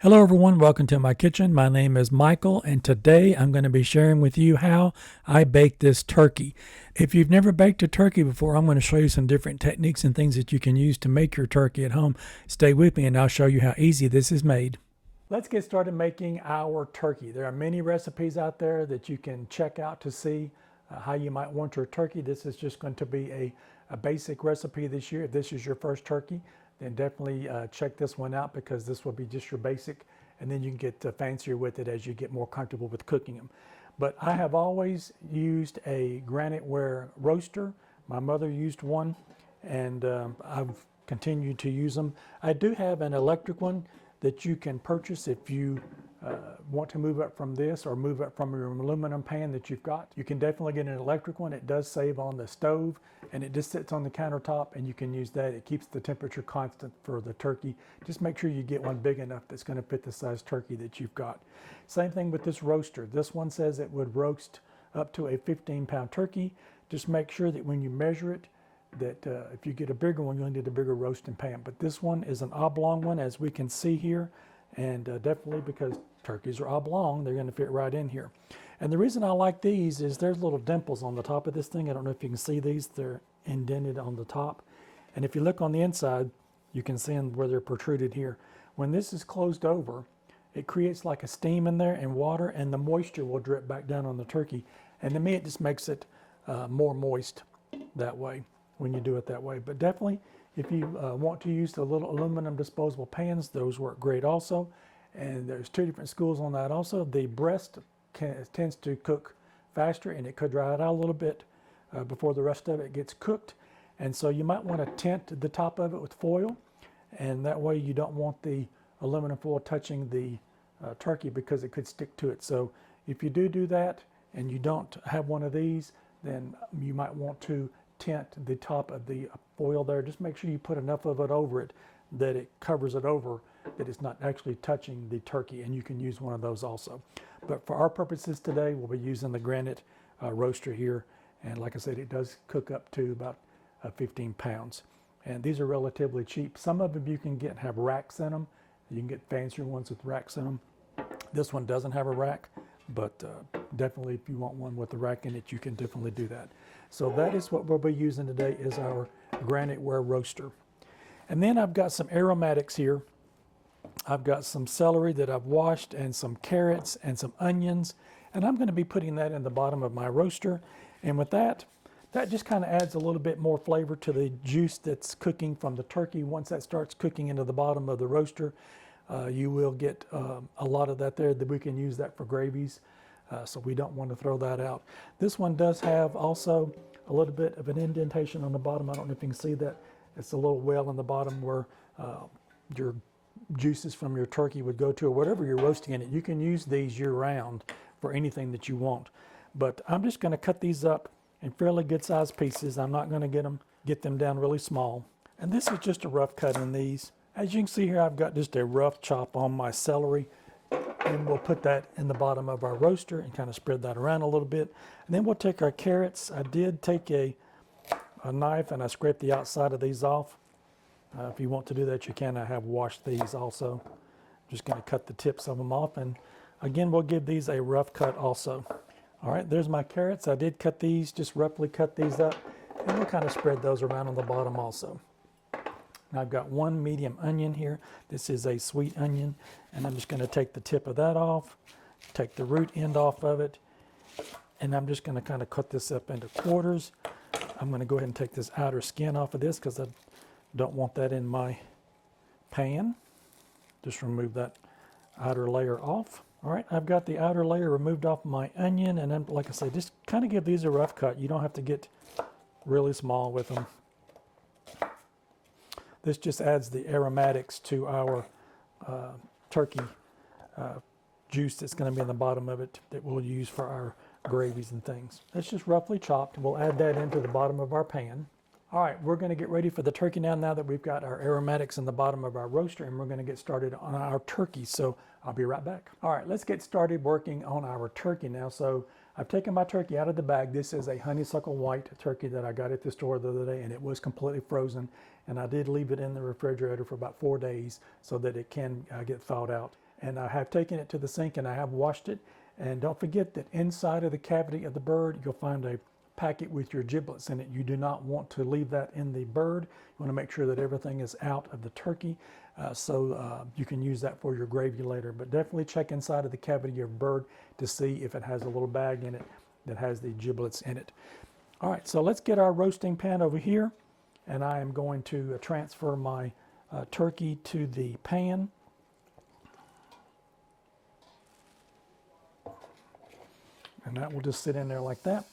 Hello everyone, welcome to my kitchen. My name is Michael and today I'm going to be sharing with you how I bake this turkey. If you've never baked a turkey before, I'm going to show you some different techniques and things that you can use to make your turkey at home. Stay with me and I'll show you how easy this is made. Let's get started making our turkey. There are many recipes out there that you can check out to see how you might want your turkey. This is just going to be a basic recipe this year. If this is your first turkey, then definitely check this one out because this will be just your basic, and then you can get fancier with it as you get more comfortable with cooking them. But I have always used a graniteware roaster. My mother used one, and I've continued to use them. I do have an electric one that you can purchase if you want to move up from this or move up from your aluminum pan that you've got. You can definitely get an electric one. It does save on the stove and it just sits on the countertop and you can use that. It keeps the temperature constant for the turkey. Just make sure you get one big enough that's going to fit the size turkey that you've got. Same thing with this roaster. This one says it would roast up to a 15-pound turkey. Just make sure that when you measure it, that if you get a bigger one, you'll need a bigger roasting pan. But this one is an oblong one, as we can see here, and definitely because turkeys are oblong, they're going to fit right in here. And the reason I like these is there's little dimples on the top of this thing. I don't know if you can see these. They're indented on the top. And if you look on the inside, you can see where they're protruded here. When this is closed over, it creates like a steam in there and water, and the moisture will drip back down on the turkey. And to me, it just makes it more moist that way when you do it that way. But definitely, if you want to use the little aluminum disposable pans, those work great also. And there's two different schools on that also. The breast tends to cook faster and it could dry it out a little bit before the rest of it gets cooked. And so you might want to tint the top of it with foil, and that way you don't want the aluminum foil touching the turkey because it could stick to it. So if you do that and you don't have one of these, then you might want to tint the top of the foil there. Just make sure you put enough of it over it that it covers it over, that it's not actually touching the turkey, and you can use one of those also. But for our purposes today, we'll be using the granite roaster here, and like I said, it does cook up to about 15 pounds. And these are relatively cheap. Some of them you can get have racks in them. You can get fancier ones with racks in them. This one doesn't have a rack, but definitely if you want one with a rack in it, you can definitely do that. So that is what we'll be using today, is our graniteware roaster. And then I've got some aromatics here. I've got some celery that I've washed and some carrots and some onions. And I'm going to be putting that in the bottom of my roaster. And with that, that just kind of adds a little bit more flavor to the juice that's cooking from the turkey. Once that starts cooking into the bottom of the roaster, you will get a lot of that there, that we can use that for gravies. So we don't want to throw that out. This one does have also a little bit of an indentation on the bottom. I don't know if you can see that. It's a little well in the bottom where your juices from your turkey would go to, or whatever you're roasting in it. You can use these year round for anything that you want. But I'm just going to cut these up in fairly good sized pieces. I'm not going to get them down really small. And this is just a rough cut in these. As you can see here, I've got just a rough chop on my celery. And we'll put that in the bottom of our roaster and kind of spread that around a little bit. And then we'll take our carrots. I did take a knife and I scraped the outside of these off. If you want to do that, you can. I have washed these also. Just going to cut the tips of them off. And again, we'll give these a rough cut also. All right, there's my carrots. I did cut these, just roughly cut these up. And we'll kind of spread those around on the bottom also. Now I've got one medium onion here. This is a sweet onion, and I'm just going to take the tip of that off, take the root end off of it, and I'm just going to kind of cut this up into quarters. I'm going to go ahead and take this outer skin off of this because I don't want that in my pan. Just remove that outer layer off. All right, I've got the outer layer removed off my onion, and then, like I say, just kind of give these a rough cut. You don't have to get really small with them. This just adds the aromatics to our turkey juice that's going to be in the bottom of it that we'll use for our gravies and things. That's just roughly chopped. We'll add that into the bottom of our pan. All right, we're going to get ready for the turkey now that we've got our aromatics in the bottom of our roaster, and we're going to get started on our turkey. So I'll be right back. All right, let's get started working on our turkey now. So I've taken my turkey out of the bag. This is a honeysuckle white turkey that I got at the store the other day, and it was completely frozen. And I did leave it in the refrigerator for about 4 days so that it can get thawed out. And I have taken it to the sink and I have washed it. And don't forget that inside of the cavity of the bird, you'll find a packet with your giblets in it. You do not want to leave that in the bird. You want to make sure that everything is out of the turkey so you can use that for your gravy later. But definitely check inside of the cavity of your bird to see if it has a little bag in it that has the giblets in it. All right, so let's get our roasting pan over here, and I am going to transfer my turkey to the pan. And that will just sit in there like that.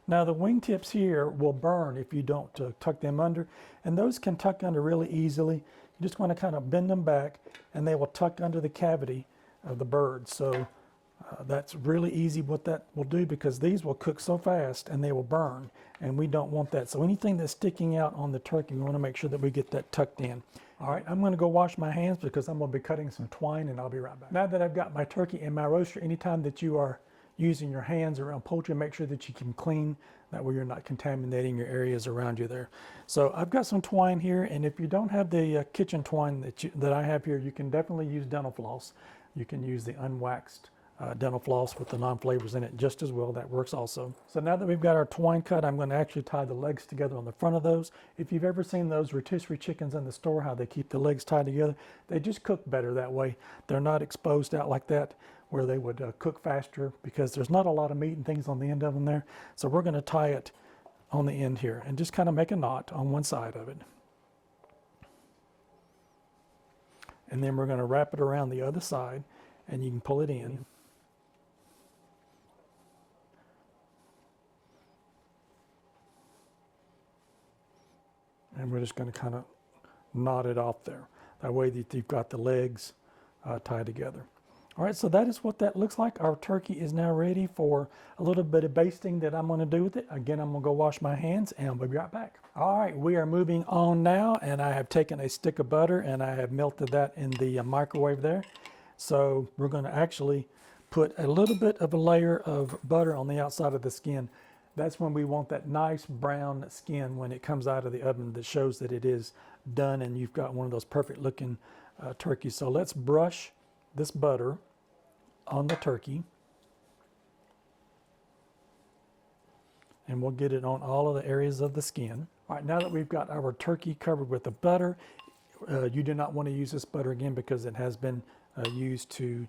Now the wingtips here will burn if you don't tuck them under, and those can tuck under really easily. You just want to kind of bend them back and they will tuck under the cavity of the bird. So that's really easy what that will do, because these will cook so fast and they will burn, and we don't want that. So anything that's sticking out on the turkey, we want to make sure that we get that tucked in. All right, I'm going to go wash my hands because I'm going to be cutting some twine, and I'll be right back. Now that I've got my turkey in my roaster, anytime that you are using your hands around poultry, make sure that you keep them clean. That way you're not contaminating your areas around you there. So I've got some twine here, and if you don't have the kitchen twine that I have here, you can definitely use dental floss. You can use the unwaxed dental floss with the non-flavors in it just as well. That works also. So now that we've got our twine cut, I'm going to actually tie the legs together on the front of those. If you've ever seen those rotisserie chickens in the store, how they keep the legs tied together, they just cook better that way. They're not exposed out like that, where they would cook faster, because there's not a lot of meat and things on the end of them there. So we're going to tie it on the end here and just kind of make a knot on one side of it. And then we're going to wrap it around the other side, and you can pull it in. And we're just going to kind of knot it off there. That way that you've got the legs tied together. All right, so that is what that looks like. Our turkey is now ready for a little bit of basting that I'm going to do with it. Again, I'm going to go wash my hands, and I'll be right back. All right, we are moving on now, and I have taken a stick of butter and I have melted that in the microwave there. So we're going to actually put a little bit of a layer of butter on the outside of the skin. That's when we want that nice brown skin when it comes out of the oven, that shows that it is done and you've got one of those perfect looking turkeys. So let's brush this butter on the turkey, and we'll get it on all of the areas of the skin. All right, now that we've got our turkey covered with the butter, you do not want to use this butter again because it has been used to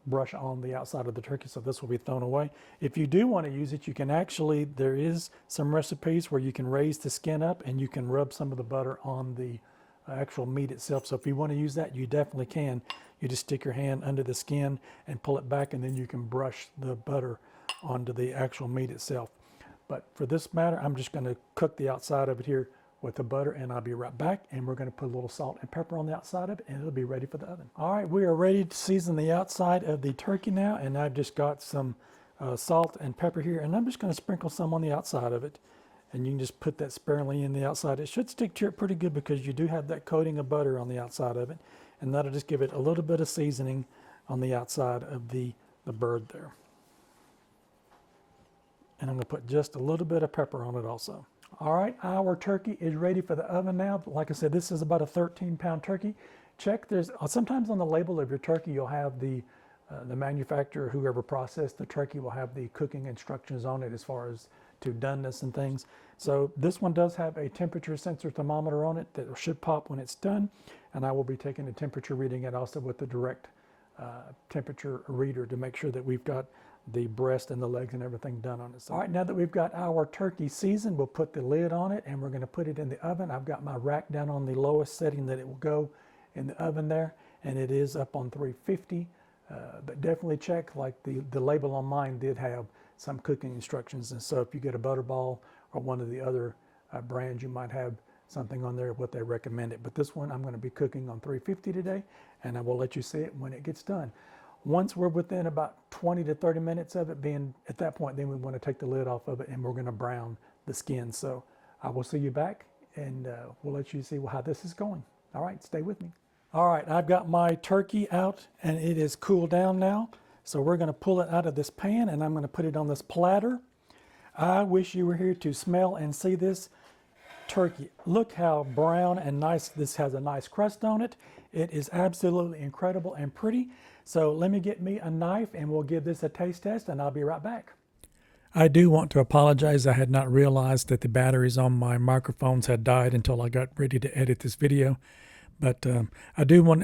brush on the outside of the turkey, so this will be thrown away. If you do want to use it, you can actually, there is some recipes where you can raise the skin up and you can rub some of the butter on the actual meat itself. So if you want to use that, you definitely can. You just stick your hand under the skin and pull it back, and then you can brush the butter onto the actual meat itself. But for this matter, I'm just going to cook the outside of it here with the butter, and I'll be right back. And we're going to put a little salt and pepper on the outside of it, and it'll be ready for the oven. All right, we are ready to season the outside of the turkey now, and I've just got some salt and pepper here, and I'm just going to sprinkle some on the outside of it. And you can just put that sparingly in the outside. It should stick to it pretty good because you do have that coating of butter on the outside of it. And that'll just give it a little bit of seasoning on the outside of the bird there. And I'm going to put just a little bit of pepper on it also. All right, our turkey is ready for the oven now. Like I said, this is about a 13-pound turkey. Check, there's sometimes on the label of your turkey, you'll have the manufacturer, whoever processed the turkey, will have the cooking instructions on it as far as to doneness and things. So this one does have a temperature sensor thermometer on it that should pop when it's done, and I will be taking a temperature reading and also with the direct temperature reader to make sure that we've got the breast and the legs and everything done on it. So, all right, now that we've got our turkey seasoned, we'll put the lid on it and we're going to put it in the oven. I've got my rack down on the lowest setting that it will go in the oven there, and it is up on 350. But definitely check, like the label on mine did have some cooking instructions, and so if you get a Butterball or one of the other brands, you might have something on there what they recommend it. But this one I'm going to be cooking on 350 today, and I will let you see it when it gets done. Once we're within about 20 to 30 minutes of it being at that point, then we want to take the lid off of it and we're going to brown the skin. So I will see you back, and we'll let you see how this is going. All right, stay with me. All right, I've got my turkey out and it is cooled down now. So we're going to pull it out of this pan and I'm going to put it on this platter. I wish you were here to smell and see this. turkey. Look how brown and nice. This has a nice crust on it. It is absolutely incredible and pretty. So let me get me a knife and we'll give this a taste test and I'll be right back. I do want to apologize. I had not realized that the batteries on my microphones had died until I got ready to edit this video. But I did want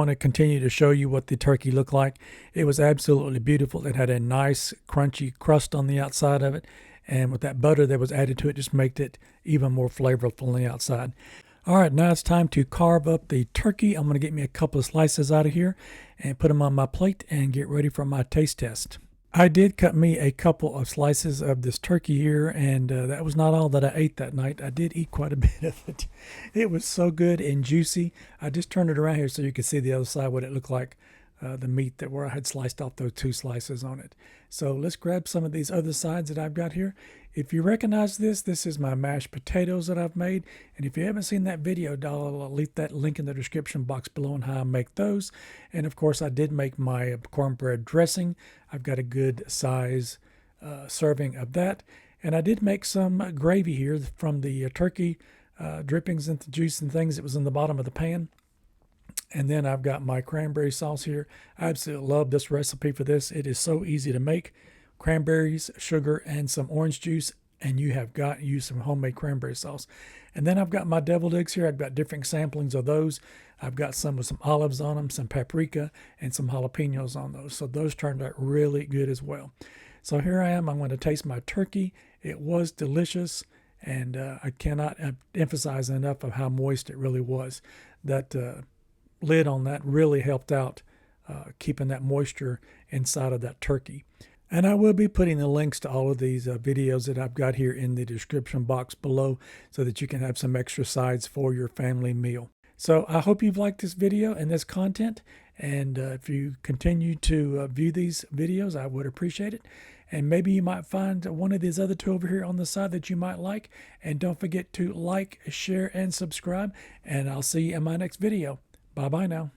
to continue to show you what the turkey looked like. It was absolutely beautiful. It had a nice crunchy crust on the outside of it. And with that butter that was added to it, just made it even more flavorful on the outside. All right, now it's time to carve up the turkey. I'm going to get me a couple of slices out of here and put them on my plate and get ready for my taste test. I did cut me a couple of slices of this turkey here, and that was not all that I ate that night. I did eat quite a bit of it. It was so good and juicy. I just turned it around here so you can see the other side, what it looked like, the meat that where I had sliced off those 2 slices on it. So let's grab some of these other sides that I've got here. If you recognize this, this is my mashed potatoes that I've made. And if you haven't seen that video, I'll leave that link in the description box below on how I make those. And of course, I did make my cornbread dressing. I've got a good size serving of that. And I did make some gravy here from the turkey drippings and the juice and things that was in the bottom of the pan. And then I've got my cranberry sauce here. I absolutely love this recipe for this. It is so easy to make. Cranberries, sugar, and some orange juice, and you have got you some homemade cranberry sauce. And then I've got my deviled eggs here. I've got different samplings of those. I've got some with some olives on them, some paprika, and some jalapenos on those. So those turned out really good as well. So here I am. I'm going to taste my turkey. It was delicious, and I cannot emphasize enough of how moist it really was. That lid on that really helped out keeping that moisture inside of that turkey. And I will be putting the links to all of these videos that I've got here in the description box below so that you can have some extra sides for your family meal. So I hope you've liked this video and this content. And if you continue to view these videos, I would appreciate it. And maybe you might find one of these other 2 over here on the side that you might like. And don't forget to like, share, and subscribe. And I'll see you in my next video. Bye-bye now.